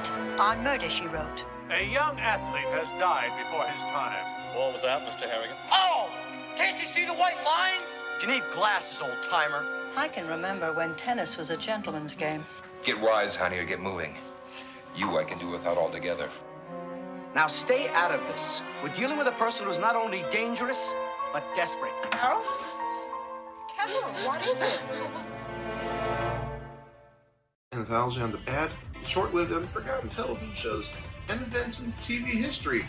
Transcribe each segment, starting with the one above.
Tonight on Murder, She Wrote. A young athlete has died before his time. What was that, Mr. Harrigan? Oh! Can't you see the white lines? Do you need glasses, old-timer? I can remember when tennis was a gentleman's game. Get wise, honey, or get moving. You I can do without altogether. Now stay out of this. We're dealing with a person who's not only dangerous, but desperate. Carol? Carol, what is it? Anthology on the bad, short-lived, and forgotten television shows and events in TV history.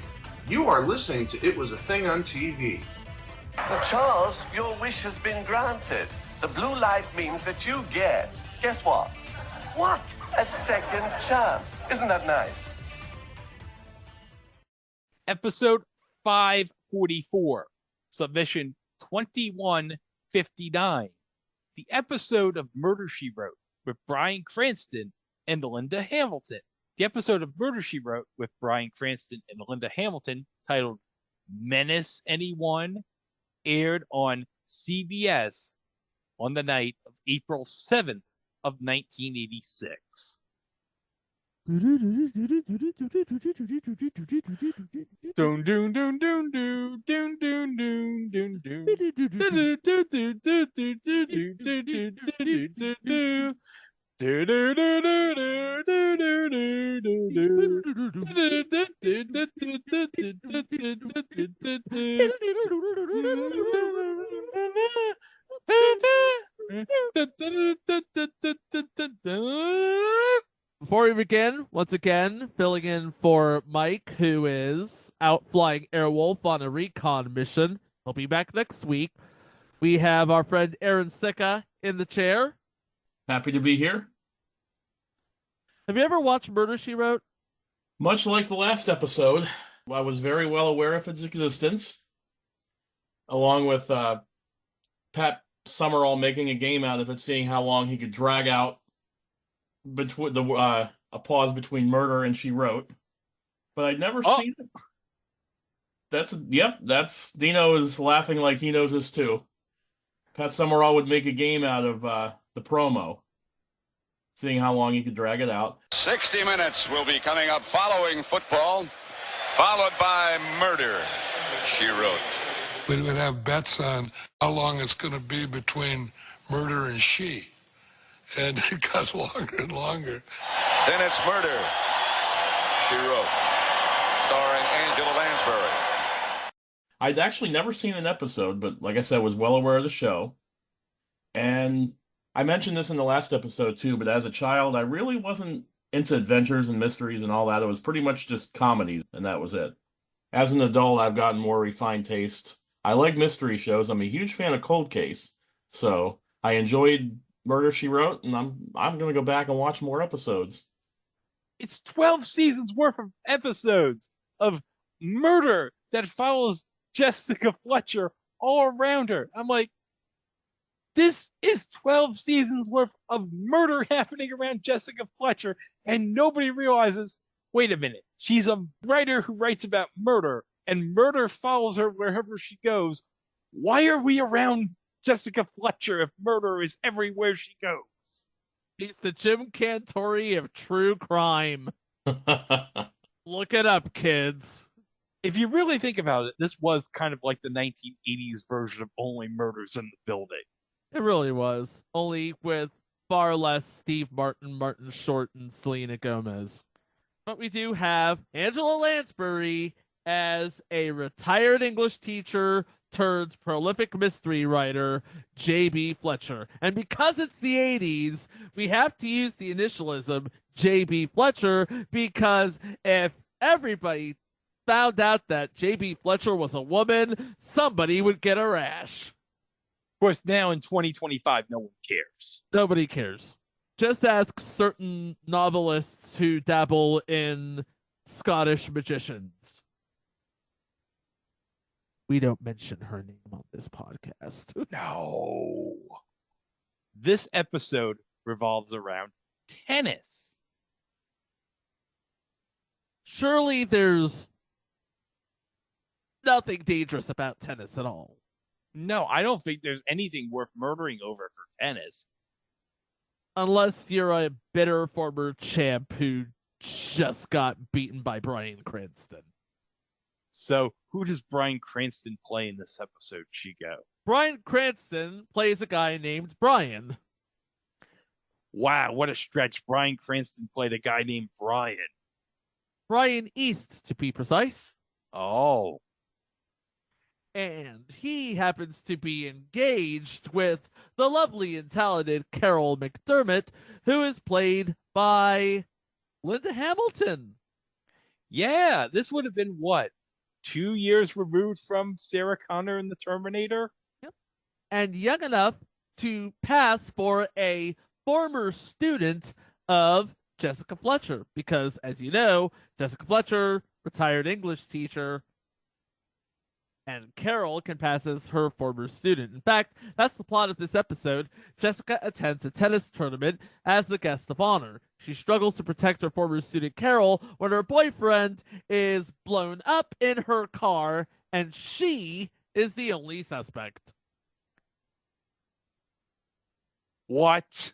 You are listening to It Was a Thing on TV. Well, Charles, your wish has been granted. The blue light means that you get, guess what? What? A second chance. Isn't that nice? Episode 544, submission 2159. The episode of Murder, She Wrote with Bryan Cranston and Linda Hamilton. The episode of Murder, She Wrote with Bryan Cranston and Linda Hamilton, titled Menace Anyone, aired on CBS on the night of April 7th of 1986. Dun dun dun dun dun dun dun dun dun Before we begin, once again, filling in for Mike, who is out flying Airwolf on a recon mission. He'll be back next week. We have our friend Aaron Sicca in the chair. Happy to be here. Have you ever watched Murder, She Wrote? Much like the last episode, I was very well aware of its existence, along with Pat Summerall making a game out of it, seeing how long he could drag out between a pause between Murder and She Wrote, but I'd never seen it. That's Dino is laughing like he knows this too. Pat Summerall would make a game out of the promo, seeing how long he could drag it out. 60 Minutes will be coming up following football, followed by Murder, She Wrote. We would have bets on how long it's going to be between Murder and She. And it got longer and longer. Then it's Murder, She Wrote, starring Angela Lansbury. I'd actually never seen an episode, but like I said, was well aware of the show. And I mentioned this in the last episode too, but as a child, I really wasn't into adventures and mysteries and all that. It was pretty much just comedies, and that was it. As an adult, I've gotten more refined taste. I like mystery shows. I'm a huge fan of Cold Case, so I enjoyed Murder, She Wrote, and I'm going to go back and watch more episodes. It's 12 seasons worth of episodes of murder that follows Jessica Fletcher all around her. I'm like, this is 12 seasons worth of murder happening around Jessica Fletcher, and nobody realizes, wait a minute, she's a writer who writes about murder, and murder follows her wherever she goes. Why are we around Jessica Fletcher if murder is everywhere she goes? He's the Jim Cantori of true crime. Look it up, kids. If you really think about it, this was kind of like the 1980s version of Only Murders in the Building. It really was. Only with far less Steve Martin, Martin Short, and Selena Gomez. But we do have Angela Lansbury as a retired English teacher turned prolific mystery writer, J.B. Fletcher. And because it's the 80s, we have to use the initialism J.B. Fletcher, because if everybody found out that J.B. Fletcher was a woman, somebody would get a rash. Of course, now in 2025, no one cares. Nobody cares. Just ask certain novelists who dabble in Scottish magicians. We don't mention her name on this podcast. No. This episode revolves around tennis. Surely there's nothing dangerous about tennis at all. No, I don't think there's anything worth murdering over for tennis. Unless you're a bitter former champ who just got beaten by Bryan Cranston. So, who does Bryan Cranston play in this episode, Chico? Bryan Cranston plays a guy named Brian. Wow, what a stretch. Bryan Cranston played a guy named Brian. Brian East, to be precise. Oh. And he happens to be engaged with the lovely and talented Carol McDermott, who is played by Linda Hamilton. Yeah, this would have been what? 2 years removed from Sarah Connor in The Terminator? Yep. And young enough to pass for a former student of Jessica Fletcher, because, as you know, Jessica Fletcher, retired English teacher, and Carol can pass as her former student. In fact, that's the plot of this episode. Jessica attends a tennis tournament as the guest of honor. She struggles to protect her former student Carol when her boyfriend is blown up in her car, and she is the only suspect. What?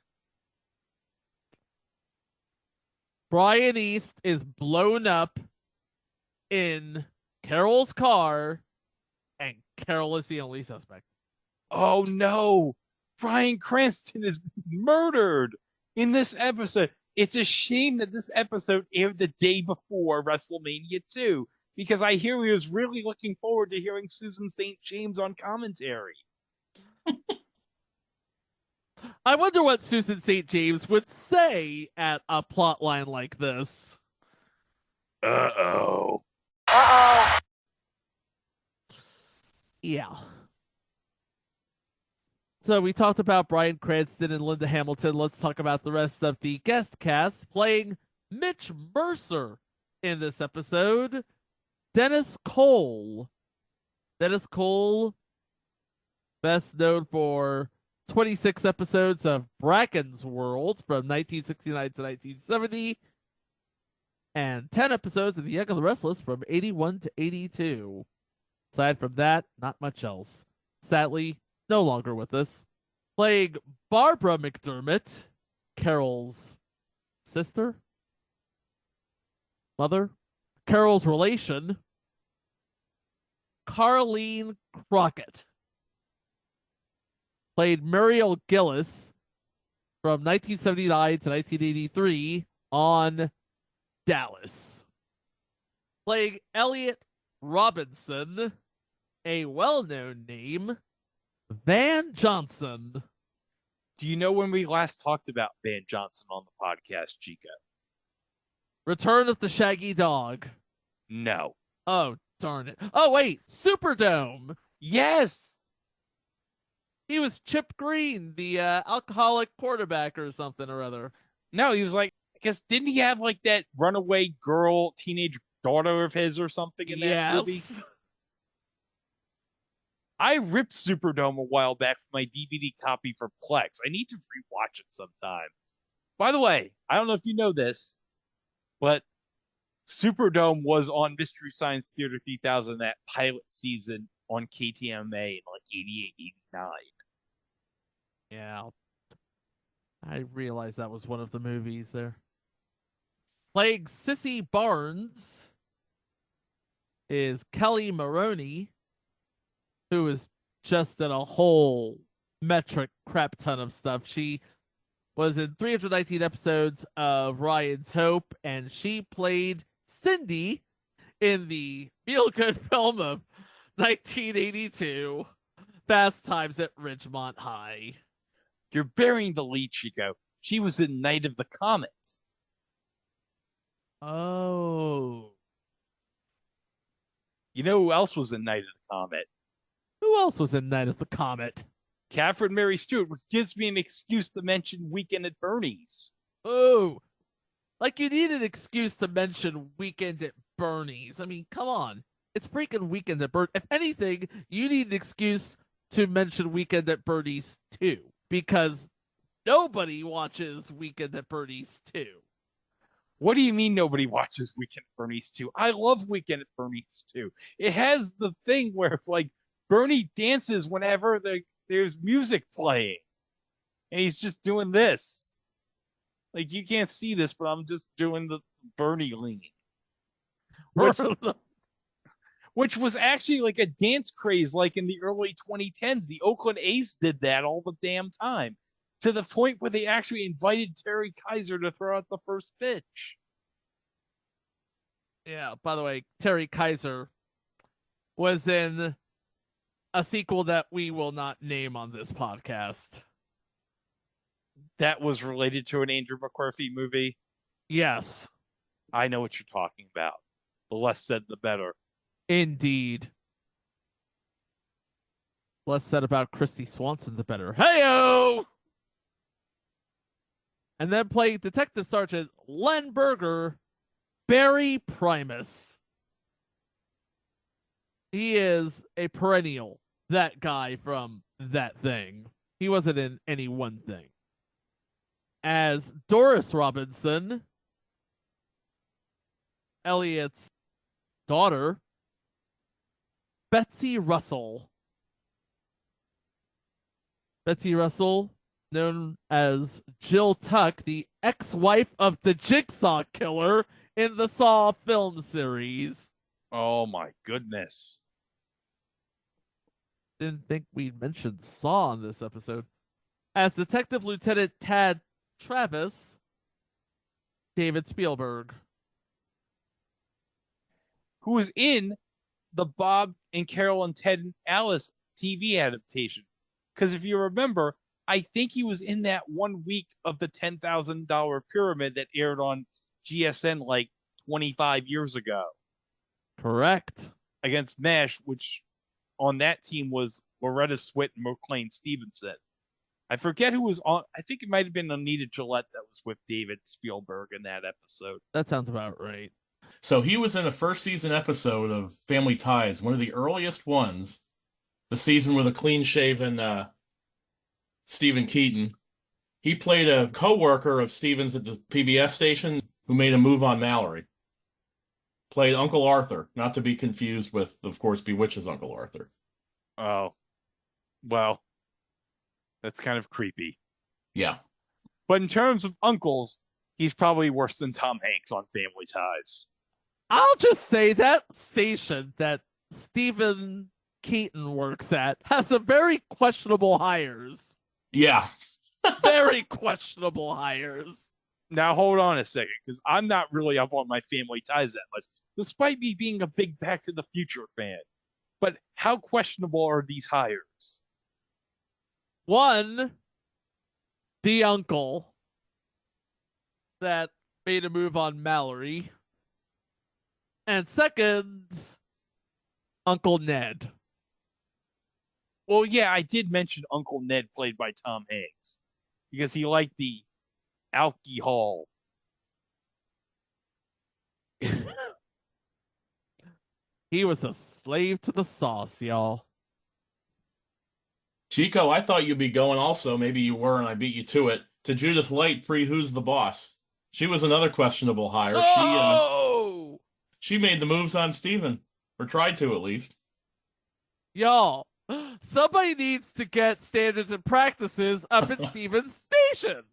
Brian East is blown up in Carol's car, and Carol is the only suspect. Oh no! Bryan Cranston is murdered in this episode. It's a shame that this episode aired the day before WrestleMania 2, because I hear he was really looking forward to hearing Susan St. James on commentary. I wonder what Susan St. James would say at a plot line like this. Uh-oh. Uh-oh. Yeah. So we talked about Bryan Cranston and Linda Hamilton. Let's talk about the rest of the guest cast. Playing Mitch Mercer in this episode, Dennis Cole. Dennis Cole, best known for 26 episodes of Bracken's World from 1969 to 1970, and 10 episodes of The Young and the Restless from 81 to 82. Aside from that, not much else. Sadly, no longer with us. Playing Barbara McDermott, Carol's sister, mother, Carol's relation, Carlene Crockett. Played Muriel Gillis from 1979 to 1983 on Dallas. Playing Elliot Robinson, a well-known name, Van Johnson. Do you know when we last talked about Van Johnson on the podcast, Chico? Return of the Shaggy Dog. No. Oh, darn it. Oh, wait. Superdome. Yes. He was Chip Green, the alcoholic quarterback or something or other. No, he was like, I guess, didn't he have like that runaway girl, teenage daughter of his or something in that movie? I ripped Superdome a while back for my DVD copy for Plex. I need to rewatch it sometime. By the way, I don't know if you know this, but Superdome was on Mystery Science Theater 3000, that pilot season on KTMA in like 88, 89. Yeah. I realized that was one of the movies there. Playing Sissy Barnes is Kelly Maroney, who is just in a whole metric crap ton of stuff. She was in 319 episodes of Ryan's Hope, and she played Cindy in the feel-good film of 1982, Fast Times at Ridgemont High. You're burying the lead, Chico. She was in Night of the Comet. Oh. You know who else was in Night of the Comet? Who else was in Night of the Comet? Catherine Mary Stewart, which gives me an excuse to mention Weekend at Bernie's. Oh. Like you need an excuse to mention Weekend at Bernie's. I mean, come on. It's freaking Weekend at Bernie's. If anything, you need an excuse to mention Weekend at Bernie's too. Because nobody watches Weekend at Bernie's 2. What do you mean nobody watches Weekend at Bernie's 2? I love Weekend at Bernie's 2. It has the thing where, like, Bernie dances whenever there's music playing. And he's just doing this. Like, you can't see this, but I'm just doing the Bernie lean. Which was actually like a dance craze, like in the early 2010s. The Oakland A's did that all the damn time, to the point where they actually invited Terry Kaiser to throw out the first pitch. Yeah, by the way, Terry Kaiser was in a sequel that we will not name on this podcast. That was related to an Andrew McCarthy movie? Yes. I know what you're talking about. The less said, the better. Indeed. Less said about Christy Swanson, the better. Hey-o! And then playing Detective Sergeant Len Berger, Barry Primus. He is a perennial, that guy from That Thing. He wasn't in any one thing. As Doris Robinson, Elliot's daughter, Betsy Russell. Betsy Russell, known as Jill Tuck, the ex-wife of the Jigsaw Killer in the Saw film series. Oh my goodness. Didn't think we'd mentioned Saw on this episode. As Detective Lieutenant Tad Travis, David Spielberg. Who was in the Bob and Carol and Ted and Alice TV adaptation. Because if you remember, I think he was in that 1 week of the $10,000 Pyramid that aired on GSN like 25 years ago. Correct. Against MASH, which on that team was Loretta Swit and McLean Stevenson. I forget who was on. I think it might have been Anita Gillette that was with David Spielberg in that episode. That sounds about right. So he was in a first season episode of Family Ties, one of the earliest ones. The season with a clean-shaven Stephen Keaton. He played a co-worker of Stevens at the PBS station who made a move on Mallory. Played Uncle Arthur, not to be confused with, of course, Bewitch's Uncle Arthur. Oh, well, that's kind of creepy. Yeah. But in terms of uncles, he's probably worse than Tom Hanks on Family Ties. I'll just say that station that Stephen Keaton works at has some very questionable hires. Yeah. Very questionable hires. Now, hold on a second, because I'm not really up on my Family Ties that much, despite me being a big Back to the Future fan. But how questionable are these hires? One, the uncle that made a move on Mallory. And second, Uncle Ned. Well, yeah, I did mention Uncle Ned played by Tom Hanks because he liked the alcohol. He was a slave to the sauce, y'all. Chico, I thought you'd be going also, maybe you were and I beat you to it, to Judith Light pre Who's the Boss. She was another questionable hire. Oh! She made the moves on Steven, or tried to at least. Y'all, somebody needs to get standards and practices up at Steven's station.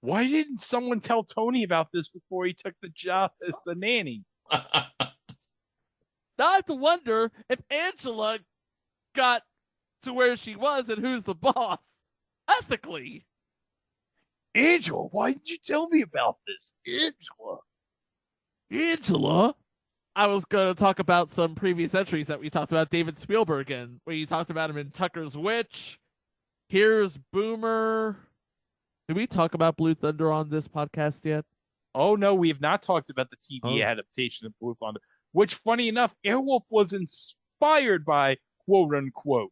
Why didn't someone tell Tony about this before he took the job as the nanny? Now I have to wonder if Angela got to where she was and Who's the Boss ethically. Angela, why didn't you tell me about this? Angela? I was going to talk about some previous entries that we talked about David Spielberg in, where you talked about him in Tucker's Witch. Here's Boomer. Did we talk about Blue Thunder on this podcast yet? Oh, no, we have not talked about the TV adaptation of Blue Thunder, which, funny enough, Airwolf was inspired by, quote unquote.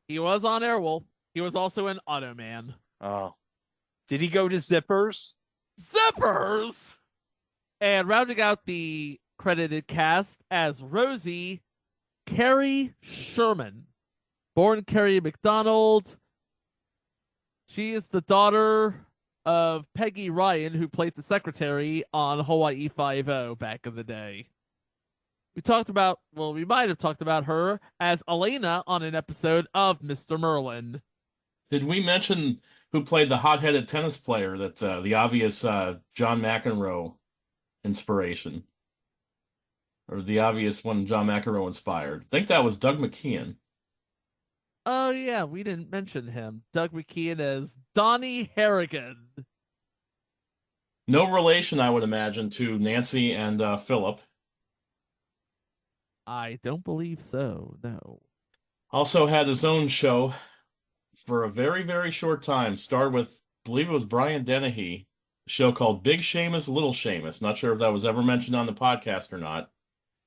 He was on Airwolf. He was also in Automan. Oh. Did he go to Zippers? Zippers! And rounding out the credited cast as Rosie, Carrie Sherman. Born Carrie McDonald. She is the daughter of Peggy Ryan, who played the secretary on Hawaii Five-0 back in the day. We might have talked about her as Elena on an episode of Mr. Merlin. Did we mention who played the hot-headed tennis player that the obvious John McEnroe inspiration, or the obvious one John McEnroe inspired. I think that was Doug McKeon. Oh yeah, we didn't mention him. Doug McKeon as Donnie Harrigan. No relation, I would imagine, to Nancy and Philip. I don't believe so, no. Also had his own show for a very, very short time. Starred with, I believe it was Brian Dennehy, a show called Big Seamus, Little Seamus. Not sure if that was ever mentioned on the podcast or not.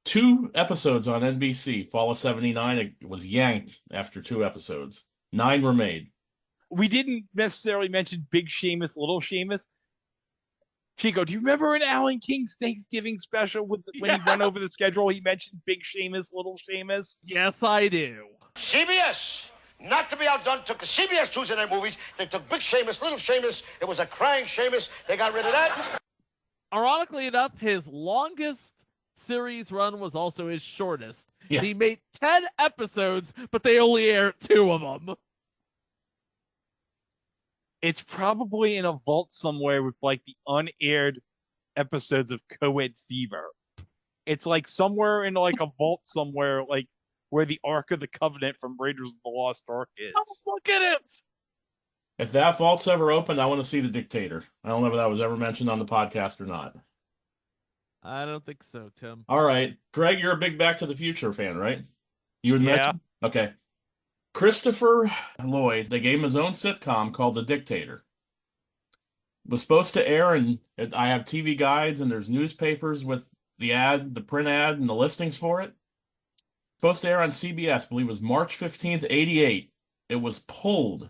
2 episodes on NBC, fall of '79. It was yanked after 2 episodes. 9 were made. We didn't necessarily mention Big Seamus, Little Seamus. Chico, do you remember in Alan King's Thanksgiving special when he went over the schedule, he mentioned Big Seamus, Little Seamus? Yes, I do. CBS, not to be outdone, took the CBS Tuesday night movies. They took Big Seamus, Little Seamus. It was a crying Seamus. They got rid of that. Ironically enough, his longest series run was also his shortest. Yeah. He made 10 episodes, but they only aired 2 of them. It's probably in a vault somewhere with like the unaired episodes of Co-Ed Fever. It's like somewhere in like a vault somewhere, like where the Ark of the Covenant from Raiders of the Lost Ark is. Oh, look at it! If that vault's ever opened, I want to see The Dictator. I don't know if that was ever mentioned on the podcast or not. I don't think so, Tim. All right. Greg, you're a big Back to the Future fan, right? You would mention? Okay. Christopher Lloyd, they gave him his own sitcom called The Dictator. It was supposed to air, and I have TV guides, and there's newspapers with the print ad, and the listings for it. Supposed to air on CBS, I believe it was March 15th, 88. It was pulled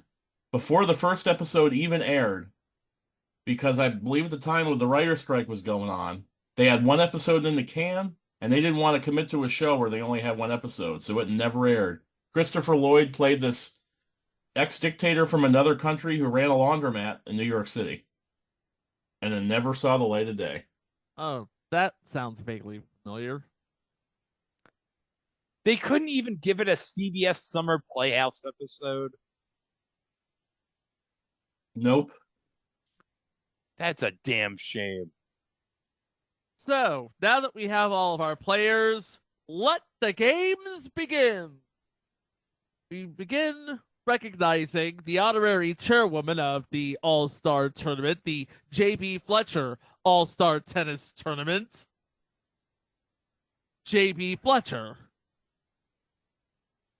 before the first episode even aired because I believe at the time when the writer's strike was going on, they had 1 episode in the can, and they didn't want to commit to a show where they only had 1 episode, so it never aired. Christopher Lloyd played this ex-dictator from another country who ran a laundromat in New York City, and then never saw the light of day. Oh, that sounds vaguely familiar. They couldn't even give it a CBS Summer Playhouse episode. Nope. That's a damn shame. So, now that we have all of our players, let the games begin. We begin recognizing the honorary chairwoman of the All-Star Tournament, the J.B. Fletcher All-Star Tennis Tournament, J.B. Fletcher.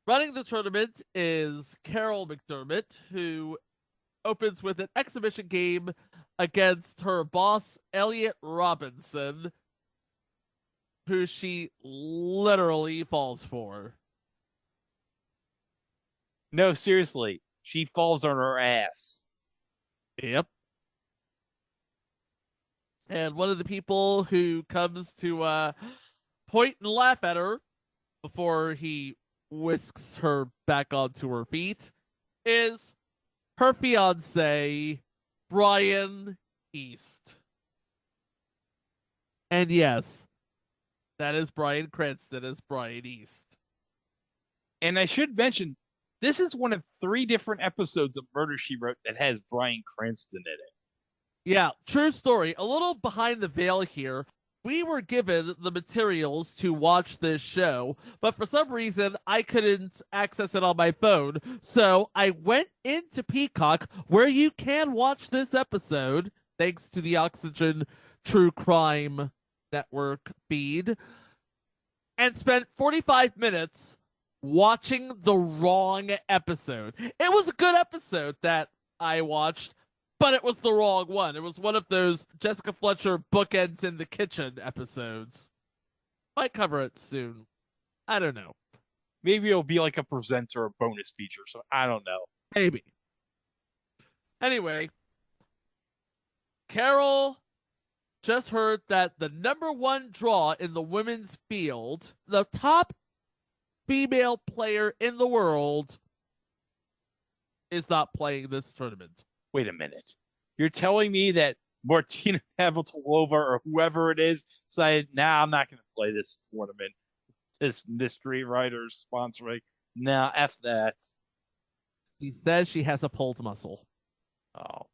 Running the tournament is Carol McDermott, who opens with an exhibition game against her boss, Elliot Robinson, who she literally falls for. No, seriously. She falls on her ass. Yep. And one of the people who comes to point and laugh at her before he whisks her back onto her feet is her fiance, Brian East. And yes, that is Bryan Cranston as Brian East. And I should mention, this is one of 3 different episodes of Murder, She Wrote that has Bryan Cranston in it. Yeah, true story. A little behind the veil here. We were given the materials to watch this show, but for some reason, I couldn't access it on my phone. So I went into Peacock, where you can watch this episode, thanks to the Oxygen True Crime Network feed, and spent 45 minutes watching the wrong episode. It was a good episode that I watched, but it was the wrong one. It was one of those Jessica Fletcher bookends in the kitchen episodes. Might cover it soon. I don't know. Maybe it'll be like a presenter or bonus feature, so I don't know. Maybe. Anyway, Carol just heard that the #1 draw in the women's field, the top female player in the world, is not playing this tournament. Wait a minute. You're telling me that Martina Navratilova or whoever it is decided, I'm not going to play this tournament. This mystery writer sponsoring. F that. She says she has a pulled muscle. Oh.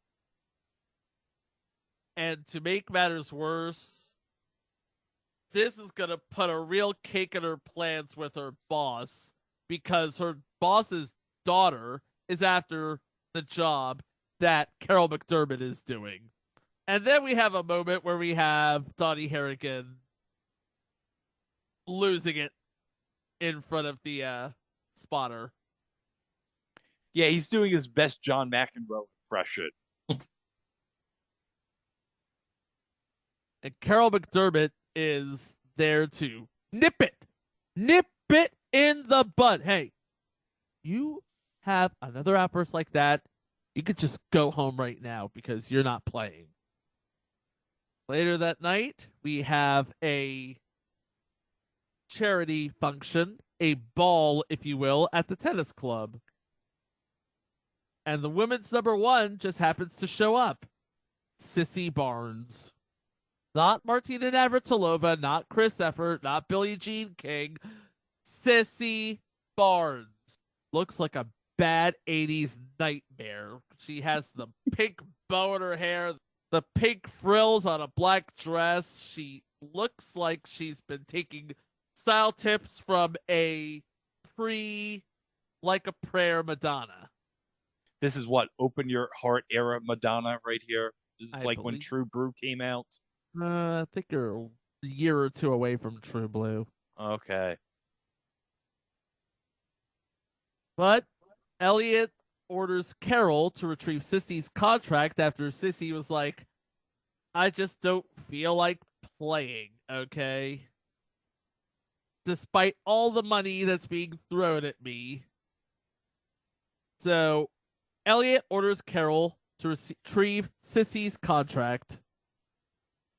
And to make matters worse, this is going to put a real kick in her plans with her boss because her boss's daughter is after the job that Carol McDermott is doing. And then we have a moment where we have Donnie Harrigan losing it in front of the spotter. Yeah, he's doing his best John McEnroe impression. And Carol McDermott is there to nip it in the bud. Hey, you have another outburst like that, you could just go home right now because you're not playing. Later that night, we have a charity function, a ball, if you will, at the tennis club. And the women's number one just happens to show up. Sissy Barnes. Not Martina Navratilova, not Chris Effort, not Billie Jean King. Sissy Barnes. Looks like a bad 80s nightmare. She has the pink bow in her hair, the pink frills on a black dress. She looks like she's been taking style tips from a Like a Prayer Madonna. This is what, Open Your Heart era Madonna right here. This is like when True Brew came out. I think you're a year or two away from True Blue. Okay. But Elliot orders Carol to retrieve Sissy's contract after Sissy was like, I just don't feel like playing, okay? Despite all the money that's being thrown at me. So Elliot orders Carol to retrieve Sissy's contract.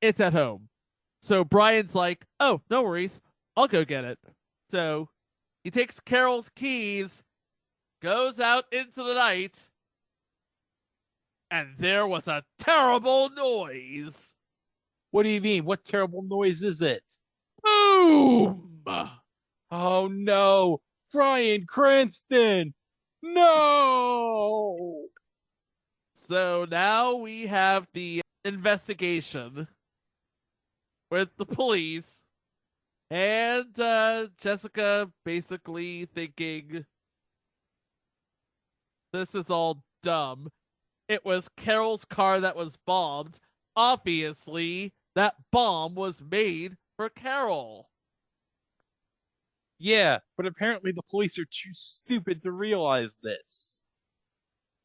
It's at home. So Brian's like, oh, no worries. I'll go get it. So he takes Carol's keys, goes out into the night, and there was a terrible noise. What do you mean? What terrible noise is it? Boom! Oh no! Bryan Cranston! No! So now we have the investigation with the police and Jessica basically thinking this is all dumb. It was Carol's car that was bombed. Obviously, that bomb was made for Carol. Yeah, but apparently the police are too stupid to realize this.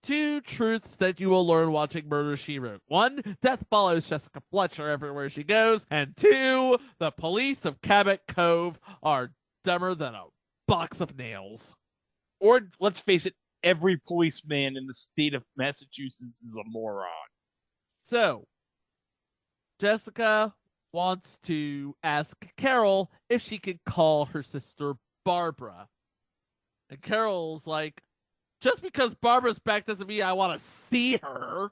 Two truths that you will learn watching Murder, She Wrote. One, death follows Jessica Fletcher everywhere she goes. And two, the police of Cabot Cove are dumber than a box of nails. Or, let's face it, every policeman in the state of Massachusetts is a moron. So, Jessica wants to ask Carol if she could call her sister Barbara. And Carol's like, just because Barbara's back doesn't mean I want to see her.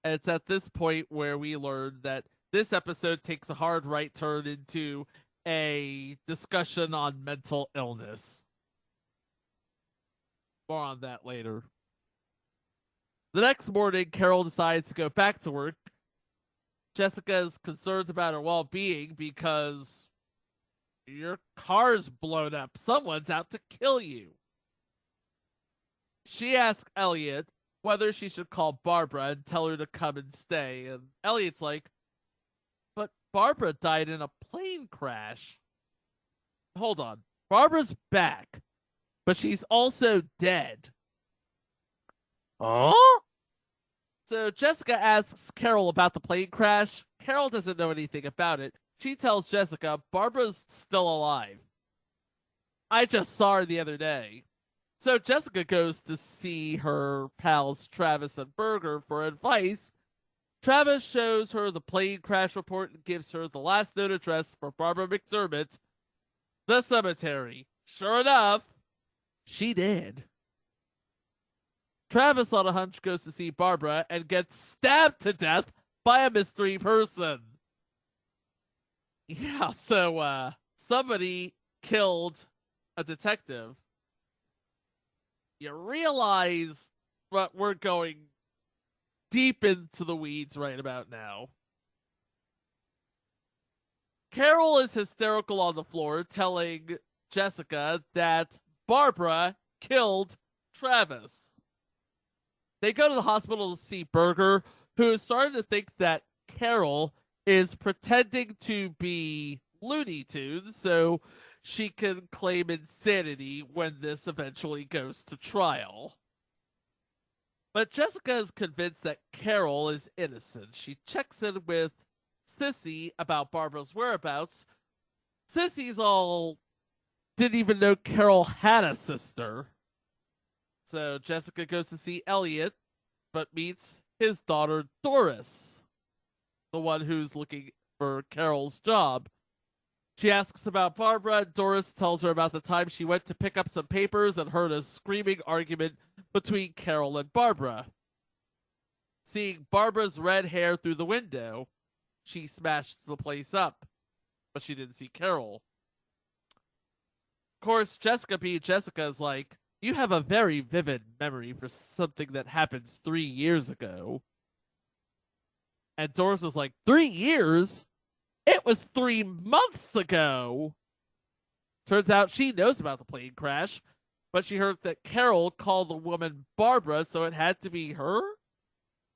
And it's at this point where we learn that this episode takes a hard right turn into a discussion on mental illness. More on that later. The next morning, Carol decides to go back to work. Jessica is concerned about her well-being because your car's blown up. Someone's out to kill you. She asks Elliot whether she should call Barbara and tell her to come and stay. And Elliot's like, but Barbara died in a plane crash. Hold on. Barbara's back, but she's also dead. Huh? So Jessica asks Carol about the plane crash. Carol doesn't know anything about it. She tells Jessica Barbara's still alive. I just saw her the other day. So Jessica goes to see her pals Travis and Berger for advice. Travis shows her the plane crash report and gives her the last known address for Barbara McDermott, the cemetery. Sure enough, she did. Travis on a hunch goes to see Barbara and gets stabbed to death by a mystery person. Yeah, so somebody killed a detective. You realize but we're going deep into the weeds right about now. Carol is hysterical on the floor, telling Jessica that Barbara killed Travis. They go to the hospital to see Berger, who is starting to think that Carol is pretending to be Looney Tunes so she can claim insanity when this eventually goes to trial. But Jessica is convinced that Carol is innocent. She checks in with Sissy about Barbara's whereabouts. Sissy's all didn't even know Carol had a sister. So Jessica goes to see Elliot, but meets his daughter Doris, the one who's looking for Carol's job. She asks about Barbara. Doris tells her about the time she went to pick up some papers and heard a screaming argument between Carol and Barbara. Seeing Barbara's red hair through the window, she smashed the place up, but she didn't see Carol. Of course, Jessica being Jessica is like, you have a very vivid memory for something that happened 3 years ago. And Doris was like, 3 years? It was 3 months ago. Turns out she knows about the plane crash, but she heard that Carol called the woman Barbara, so it had to be her?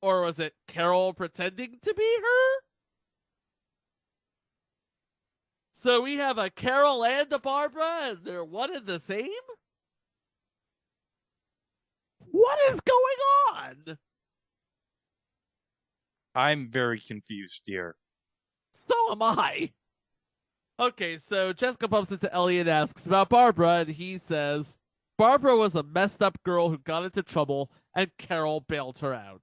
Or was it Carol pretending to be her? So we have a Carol and a Barbara, and they're one and the same? What is going on? I'm very confused here. So am I. Okay, so Jessica bumps into Elliot and asks about Barbara, and he says, Barbara was a messed up girl who got into trouble, and Carol bailed her out.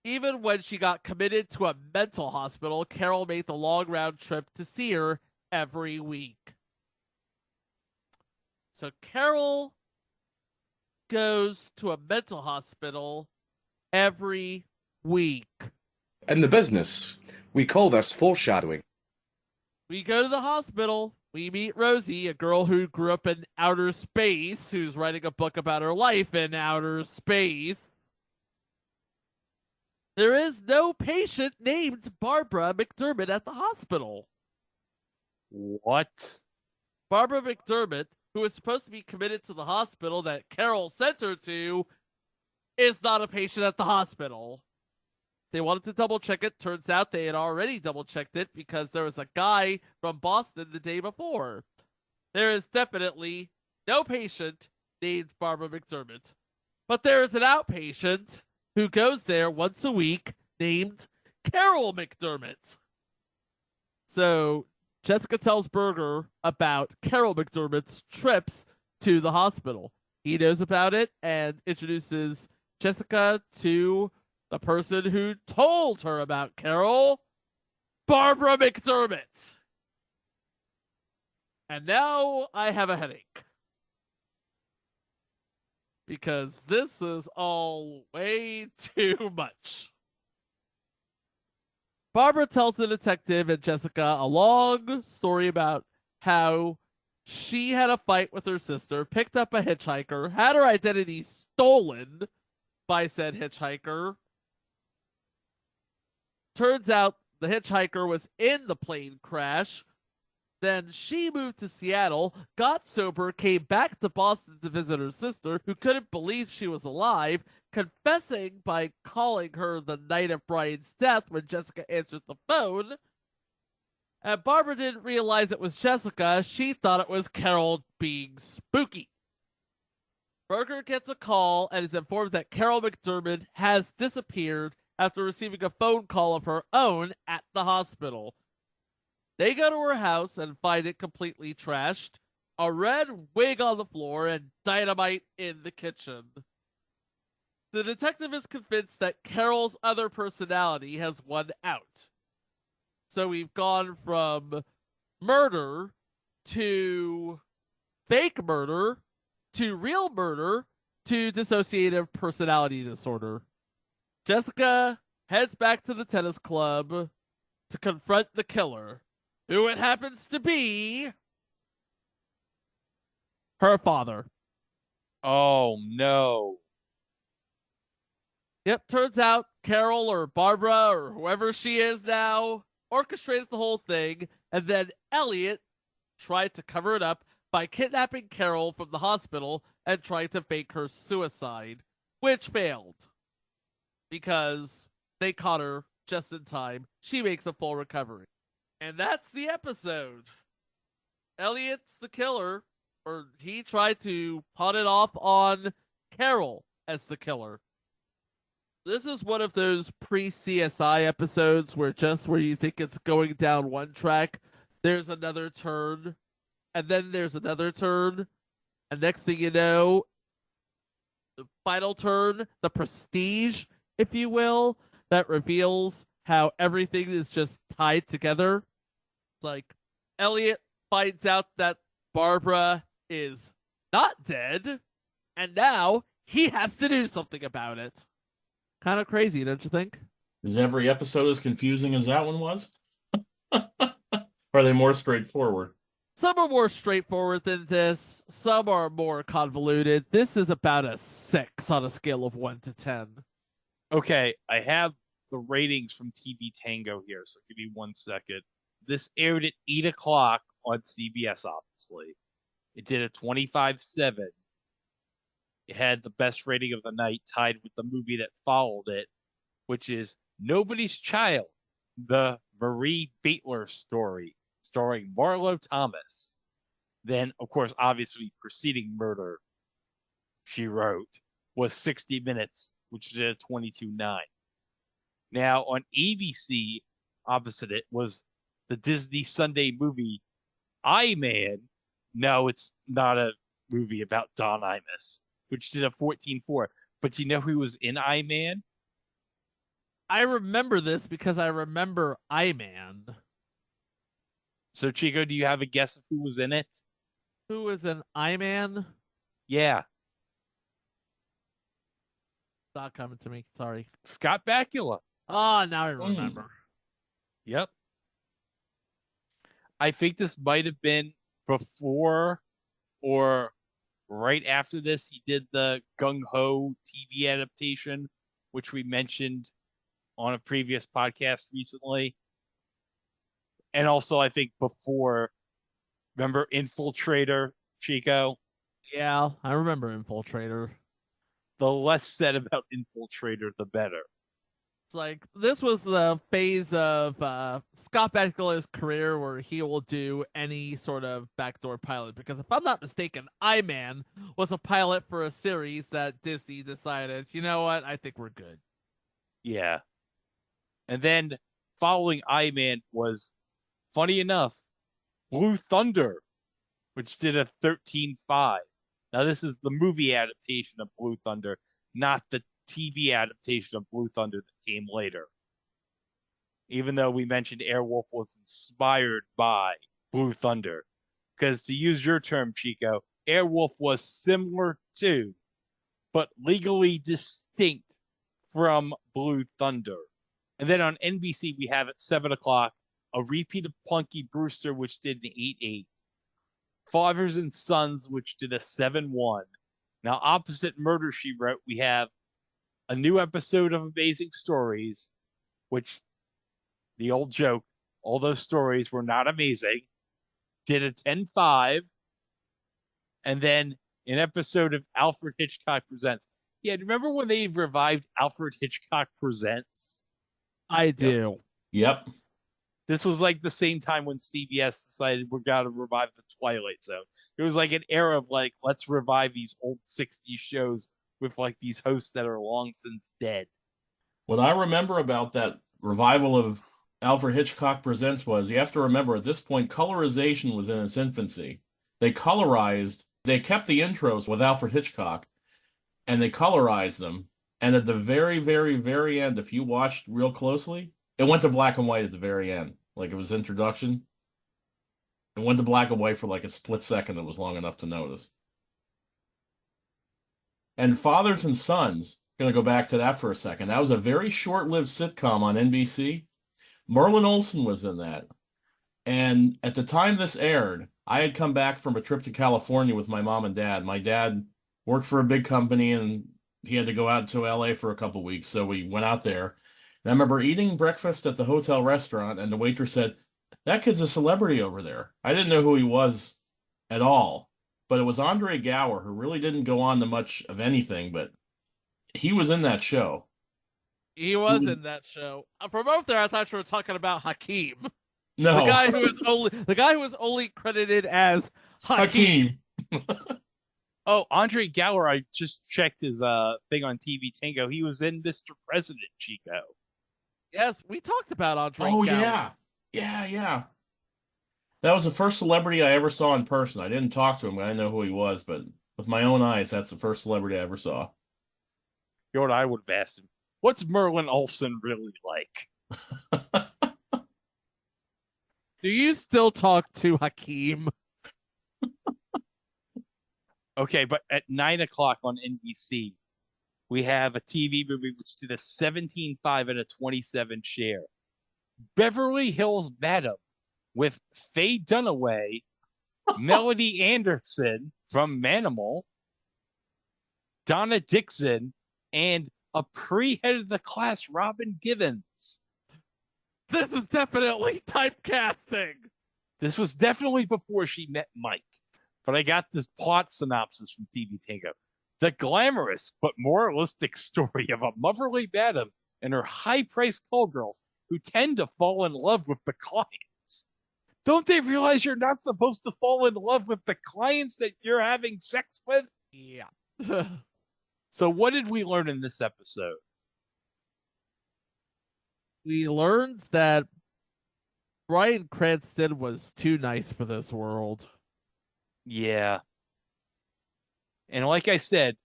Even when she got committed to a mental hospital, Carol made the long round trip to see her every week. So Carol goes to a mental hospital every week. In the business, we call this foreshadowing. We go to the hospital. We meet Rosie, a girl who grew up in outer space, who's writing a book about her life in outer space. There is no patient named Barbara McDermott at the hospital. What? Barbara McDermott, who is supposed to be committed to the hospital that Carol sent her to, is not a patient at the hospital. They wanted to double check it. Turns out they had already double checked it because there was a guy from Boston the day before. There is definitely no patient named Barbara McDermott. But there is an outpatient who goes there once a week named Carol McDermott. So Jessica tells Berger about Carol McDermott's trips to the hospital. He knows about it and introduces Jessica to the person who told her about Carol, Barbara McDermott. And now I have a headache. Because this is all way too much. Barbara tells the detective and Jessica a long story about how she had a fight with her sister, picked up a hitchhiker, had her identity stolen by said hitchhiker. Turns out the hitchhiker was in the plane crash. Then she moved to Seattle, got sober, came back to Boston to visit her sister, who couldn't believe she was alive, confessing by calling her the night of Bryan's death when Jessica answered the phone. And Barbara didn't realize it was Jessica. She thought it was Carol being spooky. Berger gets a call and is informed that Carol McDermott has disappeared after receiving a phone call of her own at the hospital. They go to her house and find it completely trashed, a red wig on the floor, and dynamite in the kitchen. The detective is convinced that Carol's other personality has won out. So we've gone from murder to fake murder to real murder to dissociative personality disorder. Jessica heads back to the tennis club to confront the killer, who it happens to be her father. Oh, no. Yep, turns out Carol or Barbara or whoever she is now orchestrated the whole thing, and then Elliot tried to cover it up by kidnapping Carol from the hospital and trying to fake her suicide, which failed because they caught her just in time. She makes a full recovery. And that's the episode. Elliot's the killer, or he tried to pawn it off on Carol as the killer. This is one of those pre-CSI episodes where you think it's going down one track, there's another turn, and then there's another turn, and next thing you know, the final turn, the prestige, if you will, that reveals how everything is just tied together. It's like Elliot finds out that Barbara is not dead, and now he has to do something about it. Kind of crazy, don't you think? Is every episode as confusing as that one was? Are they more straightforward? Some are more straightforward than this. Some are more convoluted. This is about a 6 on a scale of 1 to 10. Okay, I have the ratings from TV Tango here, so give me 1 second. This aired at 8 o'clock on CBS, obviously. It did a 25.7. It had the best rating of the night, tied with the movie that followed it, which is Nobody's Child, the Marie Baitler story, starring Marlo Thomas. Then, of course, obviously, preceding Murder, She Wrote, was 60 Minutes, which is a 22.9. Now, on ABC, opposite it, was the Disney Sunday movie I Man. No, it's not a movie about Don Imus, which did a 14.4. But do you know who was in I Man? I remember this because I remember I Man. So, Chico, do you have a guess of who was in it? Who was in I Man? Yeah. It's not coming to me. Sorry. Scott Bakula. Oh, now I remember. Yep. I think this might have been before or right after this. He did the Gung Ho TV adaptation, which we mentioned on a previous podcast recently. And also, I think before, remember Infiltrator, Chico? Yeah, I remember Infiltrator. The less said about Infiltrator, the better. It's like, this was the phase of Scott Bakula's career where he will do any sort of backdoor pilot. Because if I'm not mistaken, I Man was a pilot for a series that Disney decided, you know what, I think we're good. Yeah. And then following I Man was, funny enough, Blue Thunder, which did a 13.5. Now, this is the movie adaptation of Blue Thunder, not the TV adaptation of Blue Thunder that came later. Even though we mentioned Airwolf was inspired by Blue Thunder. Because to use your term, Chico, Airwolf was similar to, but legally distinct from Blue Thunder. And then on NBC, we have at 7 o'clock a repeat of Punky Brewster, which did an 8.8. Fathers and Sons, which did a 7.1. Now, opposite Murder, She Wrote, we have a new episode of Amazing Stories, which, the old joke, all those stories were not amazing, did a 10.5. And then an episode of Alfred Hitchcock Presents. Yeah, remember when they revived Alfred Hitchcock Presents? I do. Yep. This was like the same time when CBS decided we're going to revive the Twilight Zone. It was like an era of like, let's revive these old 60s shows with like these hosts that are long since dead. What I remember about that revival of Alfred Hitchcock Presents was, you have to remember at this point, colorization was in its infancy. They kept the intros with Alfred Hitchcock, and they colorized them. And at the very, very, very end, if you watched real closely, it went to black and white at the very end. Like it was introduction. It went to black and white for like a split second that was long enough to notice. And Fathers and Sons, going to go back to that for a second. That was a very short-lived sitcom on NBC. Merlin Olsen was in that. And at the time this aired, I had come back from a trip to California with my mom and dad. My dad worked for a big company, and he had to go out to LA for a couple weeks, so we went out there. And I remember eating breakfast at the hotel restaurant, and the waitress said, "That kid's a celebrity over there." I didn't know who he was at all, but it was Andre Gower, who really didn't go on to much of anything, but he was in that show. He was in that show. From over there, I thought you were talking about Hakeem. No, the guy who was only credited as Hakeem. Oh, Andre Gower, I just checked his thing on TV Tango. He was in Mr. President, Chico. Yes, we talked about Andre Oh, Gower. yeah. That was the first celebrity I ever saw in person. I didn't talk to him. I didn't know who he was, but with my own eyes, that's the first celebrity I ever saw. You know what I would have asked him? What's Merlin Olsen really like? Do you still talk to Hakeem? Okay, but at 9 o'clock on NBC, we have a TV movie which did a 17.5 and a 27 share. Beverly Hills Madam with Faye Dunaway, Melody Anderson from Manimal, Donna Dixon, and a pre-head of the class, Robin Givens. This is definitely typecasting. This was definitely before she met Mike. But I got this plot synopsis from TV Tango. The glamorous but moralistic story of a motherly madam and her high-priced call girls who tend to fall in love with the clients. Don't they realize you're not supposed to fall in love with the clients that you're having sex with? Yeah. So what did we learn in this episode? We learned that Bryan Cranston was too nice for this world. Yeah. And like I said,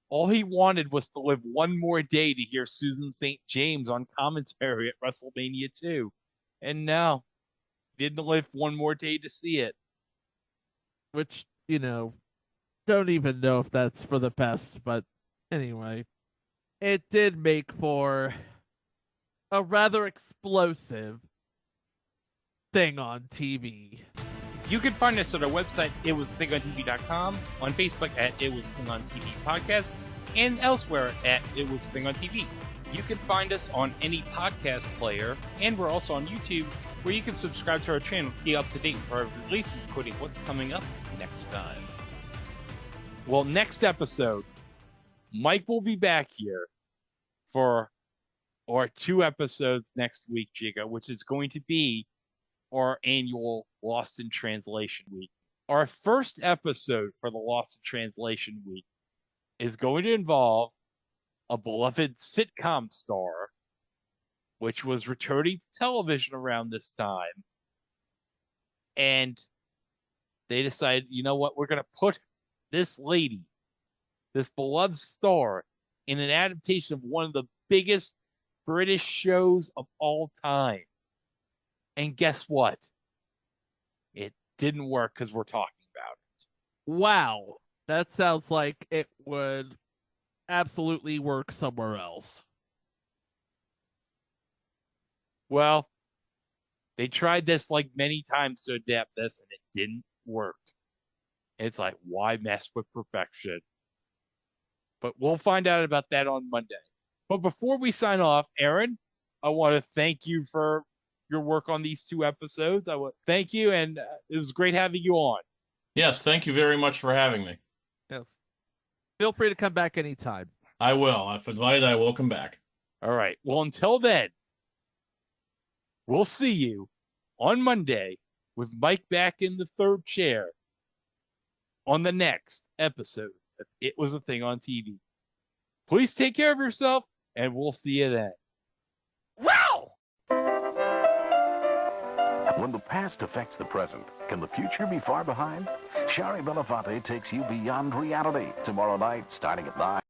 all he wanted was to live one more day to hear Susan St. James on commentary at WrestleMania 2. And no, didn't live one more day to see it. Which, don't even know if that's for the best, but anyway. It did make for a rather explosive thing on TV. You can find us at our website, itwasthingontv.com, on Facebook at It Was a Thing on TV Podcast, and elsewhere at It Was a Thing on TV. You can find us on any podcast player, and we're also on YouTube, where you can subscribe to our channel to keep up to date with our releases, including what's coming up next time. Well, next episode, Mike will be back here for our 2 episodes next week, Chico, which is going to be our annual Lost in Translation Week. Our first episode for the Lost in Translation Week is going to involve a beloved sitcom star, which was returning to television around this time. And they decided, you know what, we're going to put this lady, this beloved star, in an adaptation of one of the biggest British shows of all time. And guess what? It didn't work because we're talking about it. Wow. That sounds like it would absolutely work somewhere else. Well, they tried this like many times to adapt this, and it didn't work. It's like, why mess with perfection? But we'll find out about that on Monday. But before we sign off, Aaron, I want to thank you for your work on these 2 episodes. I would thank you, and it was great having you on. Yes, thank you very much for having me. Yes. Feel free to come back anytime. I will. If invited, I will come back. All right. Well, until then, we'll see you on Monday with Mike back in the 3rd chair on the next episode of It Was a Thing on TV. Please take care of yourself, and we'll see you then. Wow! When the past affects the present, can the future be far behind? Shari Belafonte takes you beyond reality tomorrow night starting at 9.